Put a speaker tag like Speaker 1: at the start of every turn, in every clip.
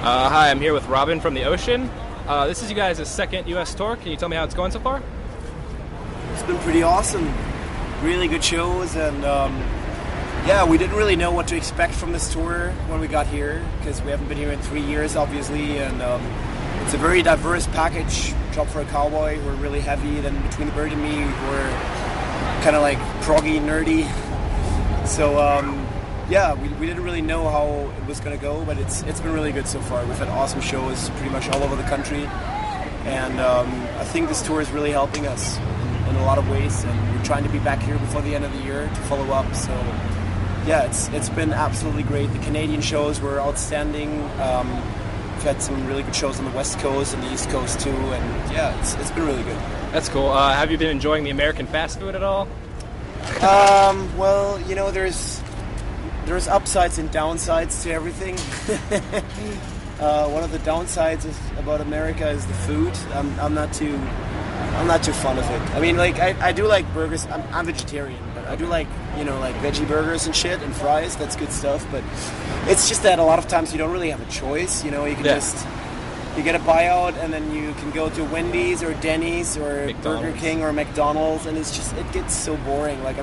Speaker 1: Hi, I'm here with Robin from the Ocean. This is you guys' second U.S. tour. Can you tell me how it's going so far?
Speaker 2: It's been pretty awesome. Really good shows, and yeah, we didn't really know what to expect from this tour when we got here, because we haven't been here in 3 years, obviously, and it's a very diverse package. Drop for a Cowboy, we're really heavy, then Between the Bird and Me, we're kind of like proggy, nerdy. So yeah, we didn't really know how it was going to go, but it's been really good so far. We've had awesome shows pretty much all over the country, and I think this tour is really helping us in a lot of ways, and we're trying to be back here before the end of the year to follow up. So yeah, it's been absolutely great. The Canadian shows were outstanding. We've had some really good shows on the West Coast and the East Coast too, and yeah, it's been really good.
Speaker 1: That's cool. Have you been enjoying the American fast food at all?
Speaker 2: Well, you know, there's upsides and downsides to everything. One of the downsides about America is the food. I'm not too fond of it. I mean, like I do like burgers. I'm vegetarian, but I do like, you know, like veggie burgers and shit and fries. That's good stuff. But it's just that a lot of times you don't really have a choice. You know, you can you get a buyout and then you can go to Wendy's or Denny's or
Speaker 1: McDonald's.
Speaker 2: Burger King or McDonald's, and it gets so boring. Like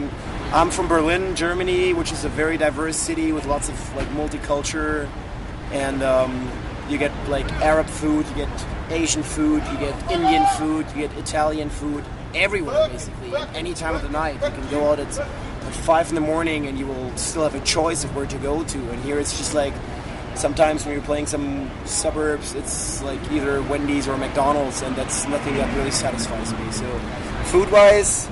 Speaker 2: I'm from Berlin, Germany, which is a very diverse city with lots of like multicultural, and you get like Arab food, you get Asian food, you get Indian food, you get Italian food, everywhere basically. Any time of the night, you can go out at 5 in the morning and you will still have a choice of where to go to. And here it's just like, sometimes when you're playing some suburbs, it's like either Wendy's or McDonald's, and that's nothing that really satisfies me. So food-wise,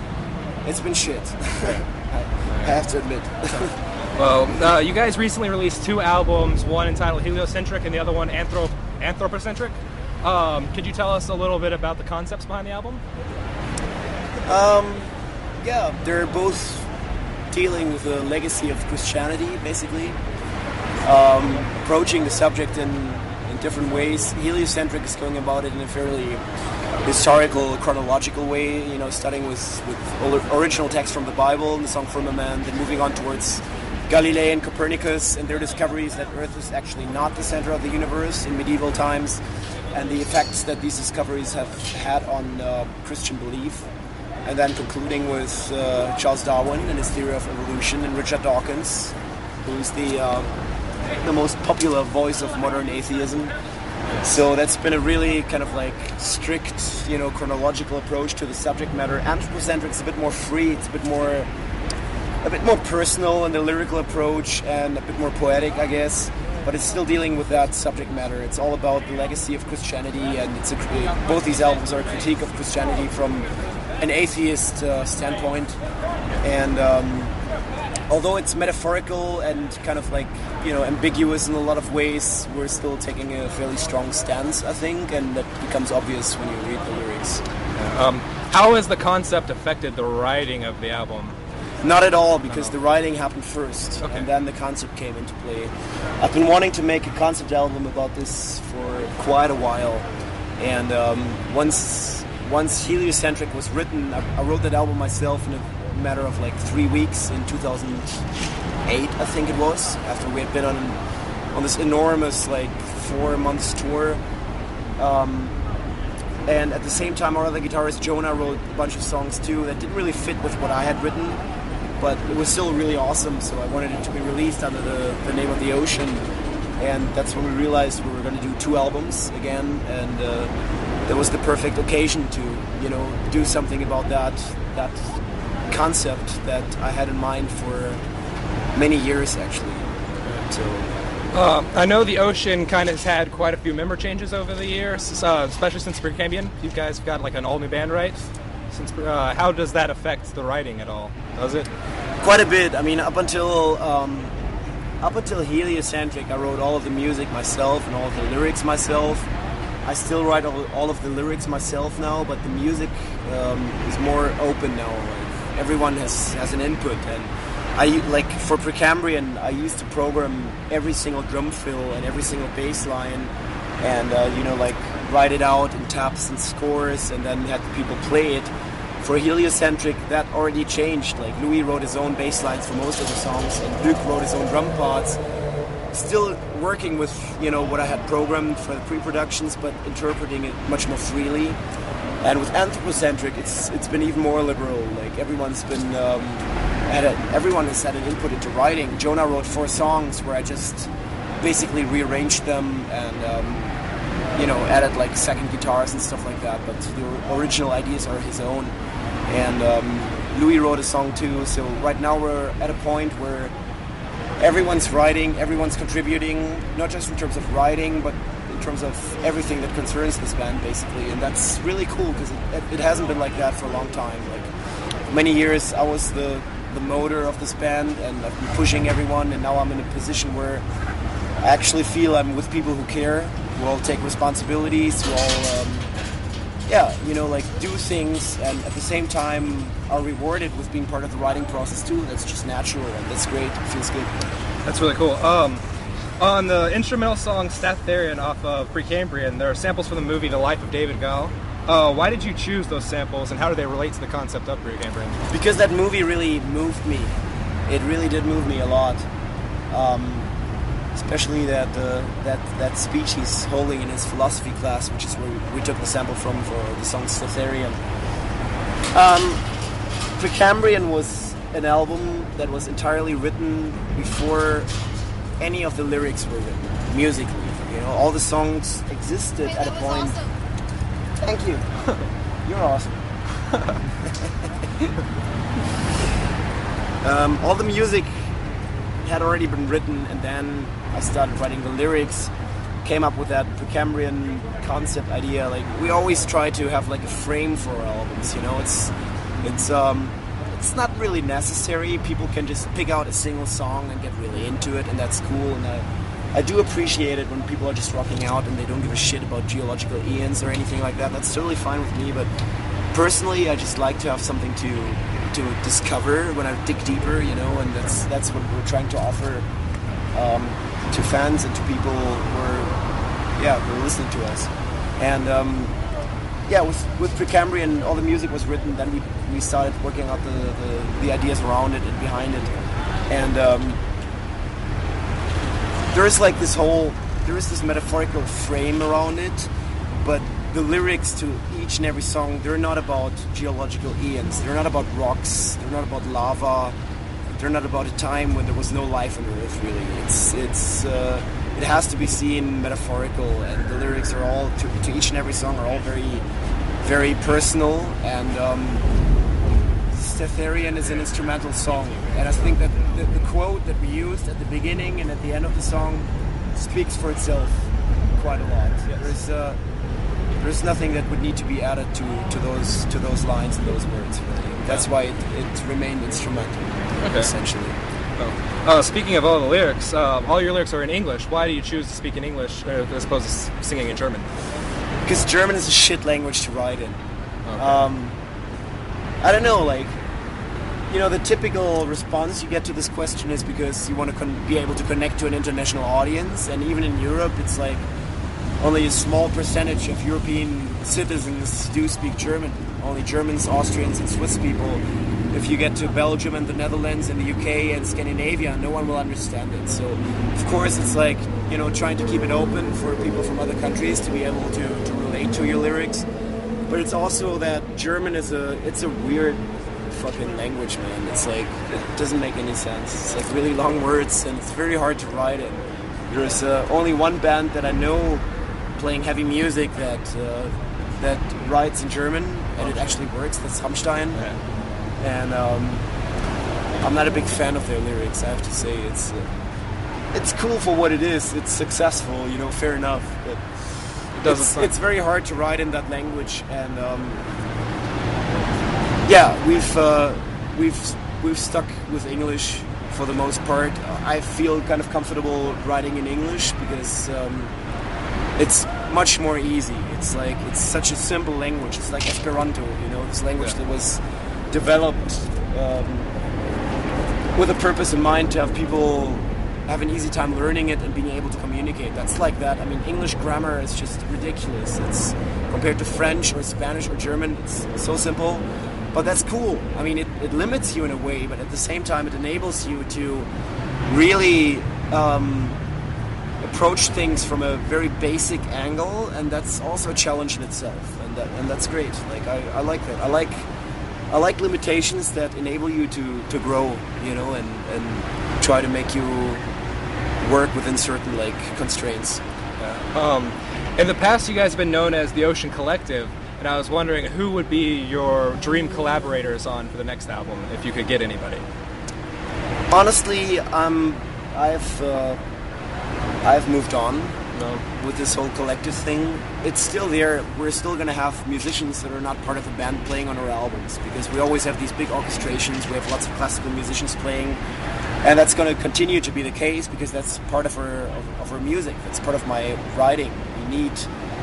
Speaker 2: it's been shit. I have to admit.
Speaker 1: Well, you guys recently released 2 albums, one entitled Heliocentric and the other one Anthropocentric. Could you tell us a little bit about the concepts behind the album?
Speaker 2: Yeah, they're both dealing with the legacy of Christianity, basically. Approaching the subject in different ways. Heliocentric is going about it in a fairly historical, chronological way, you know, starting with original text from the Bible and the Song Firmament, then moving on towards Galilei and Copernicus and their discoveries that Earth is actually not the center of the universe in medieval times, and the effects that these discoveries have had on Christian belief, and then concluding with Charles Darwin and his theory of evolution, and Richard Dawkins, who's the most popular voice of modern atheism. So that's been a really kind of like strict, you know, chronological approach to the subject matter. Anthropocentric is a bit more free, it's a bit more personal in the lyrical approach and a bit more poetic, I guess. But it's still dealing with that subject matter. It's all about the legacy of Christianity, and both these albums are a critique of Christianity from an atheist standpoint. And although it's metaphorical and kind of like, you know, ambiguous in a lot of ways, we're still taking a fairly strong stance, I think, and that becomes obvious when you read the lyrics.
Speaker 1: How has the concept affected the writing of the album?
Speaker 2: Not at all, because the writing happened first,
Speaker 1: Okay.
Speaker 2: and then the concept came into play. I've been wanting to make a concept album about this for quite a while, and once Heliocentric was written, I wrote that album myself in a matter of like 3 weeks in 2008, I think it was, after we had been on this enormous like 4 months tour. And at the same time, our other guitarist Jonah wrote a bunch of songs too that didn't really fit with what I had written, but it was still really awesome, so I wanted it to be released under the name of the Ocean. And that's when we realized we were going to do 2 albums again, and that was the perfect occasion to, you know, do something about that concept that I had in mind for many years, actually. So
Speaker 1: I know the Ocean kind of has had quite a few member changes over the years, especially since Precambrian. You guys have got like an all-new band, right? How does that affect the writing at all? Does it?
Speaker 2: Quite a bit. I mean, up until Heliocentric, I wrote all of the music myself and all of the lyrics myself. I still write all of the lyrics myself now, but the music is more open now. Like, everyone has an input, and like for Precambrian, I used to program every single drum fill and every single bass line, and you know, like write it out in tabs and scores, and then had the people play it. For Heliocentric, that already changed. Like Louis wrote his own bass lines for most of the songs, and Luc wrote his own drum parts. Still working with, you know, what I had programmed for the pre-productions, but interpreting it much more freely. And with Anthropocentric, it's been even more liberal. Like everyone's been everyone has had an input into writing. Jonah wrote 4 songs where I just basically rearranged them and you know, added like second guitars and stuff like that. But the original ideas are his own. And Louis wrote a song too. So right now we're at a point where everyone's writing, everyone's contributing, not just in terms of writing, but in terms of everything that concerns this band, basically. And that's really cool because it hasn't been like that for a long time. Like many years, I was the motor of this band, and I've been pushing everyone. And now I'm in a position where I actually feel I'm with people who care, who all take responsibilities, who all, you know, like do things, and at the same time are rewarded with being part of the writing process too. That's just natural, and that's great. It feels good.
Speaker 1: That's really cool. On the instrumental song Statharian off of Precambrian, there are samples from the movie The Life of David Gall. Why did you choose those samples, and how do they relate to the concept of Precambrian?
Speaker 2: Because that movie really moved me. It really did move me a lot. Especially that speech he's holding in his philosophy class, which is where we took the sample from for the song Statharian. Precambrian was an album that was entirely written before any of the lyrics were written, musically. You know, all the songs existed at a point.
Speaker 3: Awesome.
Speaker 2: Thank you. You're awesome. All the music had already been written, and then I started writing the lyrics, came up with that Precambrian concept idea. Like, we always try to have like a frame for our albums, you know. It's not really necessary. People can just pick out a single song and get really into it, and that's cool. And I do appreciate it when people are just rocking out and they don't give a shit about geological eons or anything like that. That's totally fine with me, but personally I just like to have something to discover when I dig deeper, you know, and that's what we're trying to offer to fans and to people who are listening to us. And with Precambrian, all the music was written. Then we started working out the ideas around it and behind it. And there is this metaphorical frame around it, but the lyrics to each and every song, they're not about geological eons. They're not about rocks. They're not about lava. They're not about a time when there was no life on Earth, really. It has to be seen metaphorical, and the lyrics are all to each and every song are all very, very personal. And Statharian is an instrumental song, and I think that the quote that we used at the beginning and at the end of the song speaks for itself quite a lot. Yes. There's nothing that would need to be added to those lines and those words. Really. That's why it remained instrumental, essentially.
Speaker 1: Oh. Speaking of all the lyrics, all your lyrics are in English. Why do you choose to speak in English as opposed to singing in German?
Speaker 2: Because German is a shit language to write in.
Speaker 1: Okay.
Speaker 2: I don't know, like, you know, the typical response you get to this question is because you want to be able to connect to an international audience, and even in Europe, it's like only a small percentage of European citizens do speak German. Only Germans, Austrians, and Swiss people. If you get to Belgium and the Netherlands and the UK and Scandinavia, no one will understand it. So, of course, it's like, you know, trying to keep it open for people from other countries to be able to relate to your lyrics. But it's also that German is a weird fucking language, man. It's like, it doesn't make any sense. It's like really long words, and it's very hard to write in. There's only one band that I know playing heavy music that writes in German, and it actually works. That's Rammstein.
Speaker 1: Yeah.
Speaker 2: And I'm not a big fan of their lyrics, I have to say. It's cool for what it is. It's successful, you know, fair enough. But it's very hard to write in that language, and we've stuck with English for the most part. I feel kind of comfortable writing in English because it's much more easy. It's such a simple language. It's like Esperanto, you know, this language that was developed with a purpose in mind to have people have an easy time learning it and being able to communicate. That's like that. I mean, English grammar is just ridiculous. It's compared to French or Spanish or German, it's so simple. But that's cool. I mean, it limits you in a way, but at the same time, it enables you to really approach things from a very basic angle, and that's also a challenge in itself, and that's great. Like I like that. I like limitations that enable you to grow, you know, and try to make you work within certain like constraints.
Speaker 1: Yeah. In the past, you guys have been known as the Ocean Collective, and I was wondering who would be your dream collaborators on for the next album, if you could get anybody.
Speaker 2: Honestly, I've moved on with this whole collective thing. It's still there. We're still going to have musicians that are not part of the band playing on our albums, because we always have these big orchestrations. We have lots of classical musicians playing, and that's going to continue to be the case because that's part of our music. That's part of my writing. We need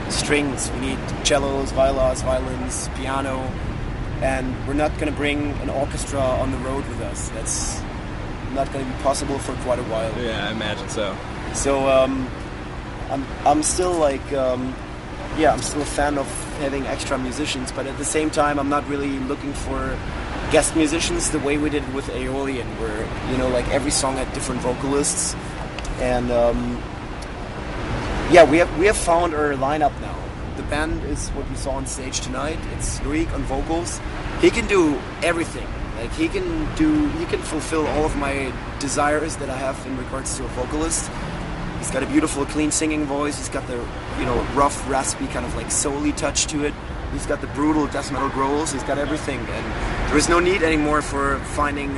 Speaker 2: strings, we need cellos, violas, violins, piano, and we're not going to bring an orchestra on the road with us. That's not going to be possible for quite a while.
Speaker 1: Yeah, I imagine so.
Speaker 2: So I'm still like I'm still a fan of having extra musicians, but at the same time I'm not really looking for guest musicians the way we did with Aeolian, where, you know, like every song had different vocalists, and we have found our lineup now. The band is what we saw on stage tonight. It's Luik on vocals. He can do everything. Like he can fulfill all of my desires that I have in regards to a vocalist. He's got a beautiful, clean singing voice. He's got the, you know, rough, raspy kind of like soul-y touch to it. He's got the brutal death metal growls. He's got everything, and there is no need anymore for finding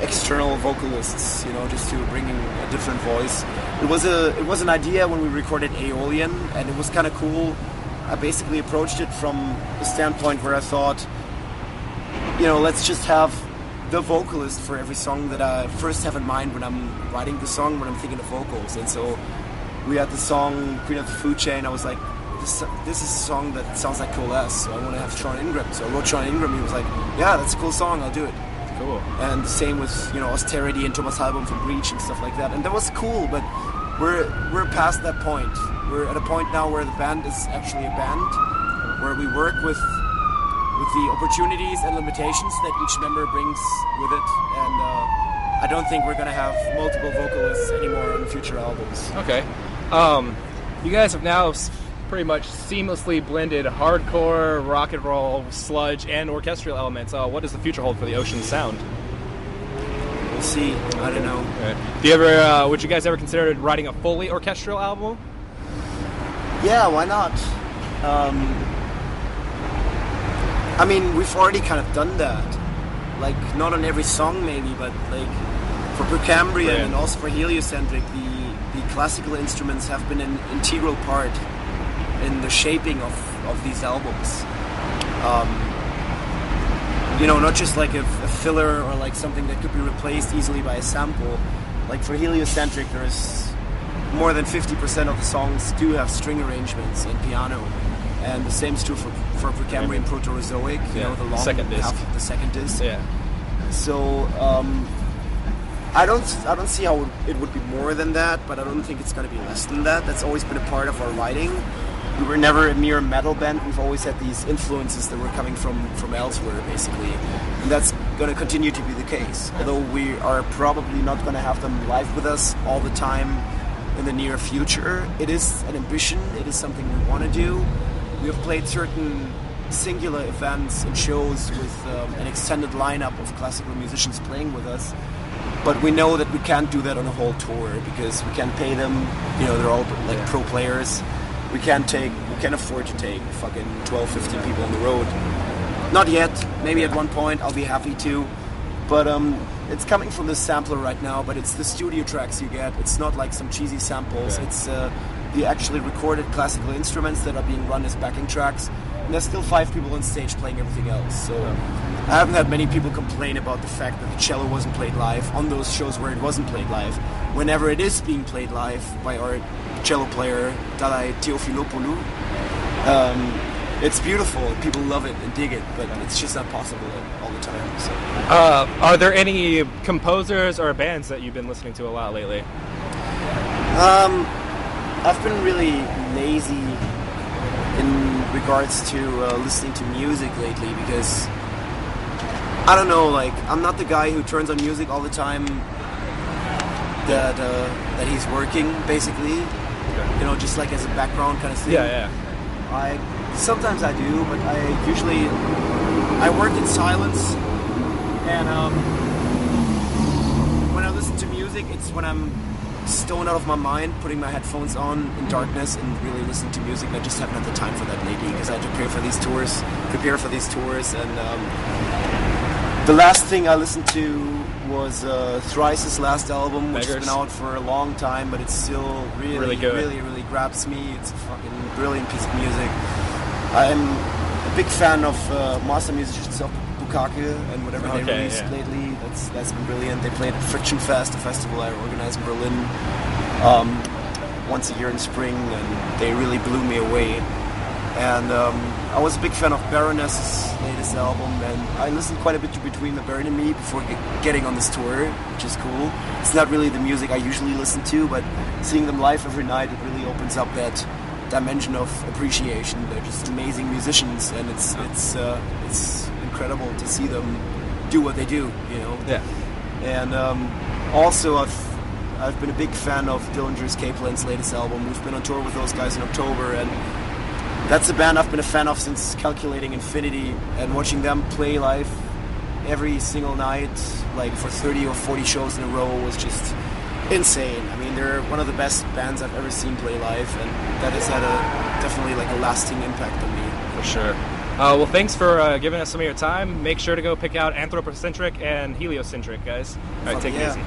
Speaker 2: external vocalists, you know, just to bring in a different voice. It was an idea when we recorded Aeolian, and it was kind of cool. I basically approached it from the standpoint where I thought, you know, let's just have the vocalist for every song that I first have in mind when I'm writing the song, when I'm thinking of vocals. And so we had the song Queen of the Food Chain. I was like, this is a song that sounds like Coalesce, so I want to have Sean Ingram. So I wrote Sean Ingram. He was like, yeah, that's a cool song, I'll do it.
Speaker 1: Cool.
Speaker 2: And the same with, you know, Austerity and Thomas Halbom from Breach and stuff like that. And that was cool, but we're past that point. We're at a point now where the band is actually a band, where we work with the opportunities and limitations that each member brings with it, and I don't think we're going to have multiple vocalists anymore on future albums.
Speaker 1: Okay. You guys have now pretty much seamlessly blended hardcore, rock and roll, sludge, and orchestral elements. What does the future hold for the Ocean sound?
Speaker 2: We'll see. I don't know.
Speaker 1: Okay. Do you ever? Would you guys ever consider writing a fully orchestral album?
Speaker 2: Yeah, why not? I mean, we've already kind of done that. Like, not on every song maybe, but like for Precambrian and also for Heliocentric, the classical instruments have been an integral part in the shaping of these albums. You know, not just like a filler or like something that could be replaced easily by a sample. Like for Heliocentric, there's more than 50% of the songs do have string arrangements and piano. And the same is true for Precambrian Proterozoic, you know, the long
Speaker 1: second disc.
Speaker 2: half of the second disc.
Speaker 1: Yeah.
Speaker 2: So I don't see how it would be more than that, but I don't think it's going to be less than that. That's always been a part of our writing. We were never a mere metal band. We've always had these influences that were coming from elsewhere, basically, and that's going to continue to be the case. Although we are probably not going to have them live with us all the time in the near future. It is an ambition. It is something we want to do. We have played certain singular events and shows with an extended lineup of classical musicians playing with us, but we know that we can't do that on a whole tour because we can't pay them. You know, they're all like pro players. We can't afford to take fucking 12, 15 people on the road. Not yet. Maybe at one point I'll be happy to, but it's coming from the sampler right now. But it's the studio tracks you get. It's not like some cheesy samples.
Speaker 1: Okay.
Speaker 2: It's the actually recorded classical instruments that are being run as backing tracks, and there's still 5 people on stage playing everything else. So I haven't had many people complain about the fact that the cello wasn't played live on those shows where it wasn't played live. Whenever it is being played live by our cello player Dalai Teofilopoulou, it's beautiful. People love it and dig it, but it's just not possible all the time. So.
Speaker 1: Are there any composers or bands that you've been listening to a lot lately?
Speaker 2: I've been really lazy in regards to listening to music lately because I don't know, like I'm not the guy who turns on music all the time that he's working, basically.
Speaker 1: Okay.
Speaker 2: You know, just like as a background kind of thing.
Speaker 1: Yeah.
Speaker 2: Sometimes I do, but I work in silence, and when I listen to music, it's when I'm stoned out of my mind, putting my headphones on in darkness and really listening to music. I just haven't had the time for that lately because I had to prepare for these tours, and the last thing I listened to was Thrice's last album, which has been out for a long time, but it's still really good. Really grabs me. It's a fucking brilliant piece of music. I'm a big fan of master musicians of Bukake and whatever they released lately. That's been brilliant. They played at Friction Fest, a festival I organize in Berlin once a year in spring, and they really blew me away. And I was a big fan of Baroness's latest album, and I listened quite a bit to Between the Burn and Me before getting on this tour, which is cool. It's not really the music I usually listen to, but seeing them live every night, it really opens up that dimension of appreciation. They're just amazing musicians, and it's incredible to see them do what they do, you know.
Speaker 1: Yeah.
Speaker 2: And also I've been a big fan of Dillinger's Capeland's latest album. We've been on tour with those guys in October, and that's a band I've been a fan of since Calculating Infinity, and watching them play live every single night, like for 30 or 40 shows in a row, was just insane. I mean, they're one of the best bands I've ever seen play live, and that has had definitely like a lasting impact on me.
Speaker 1: For sure. Well, thanks for giving us some of your time. Make sure to go pick out Anthropocentric and Heliocentric, guys. All right, take it easy.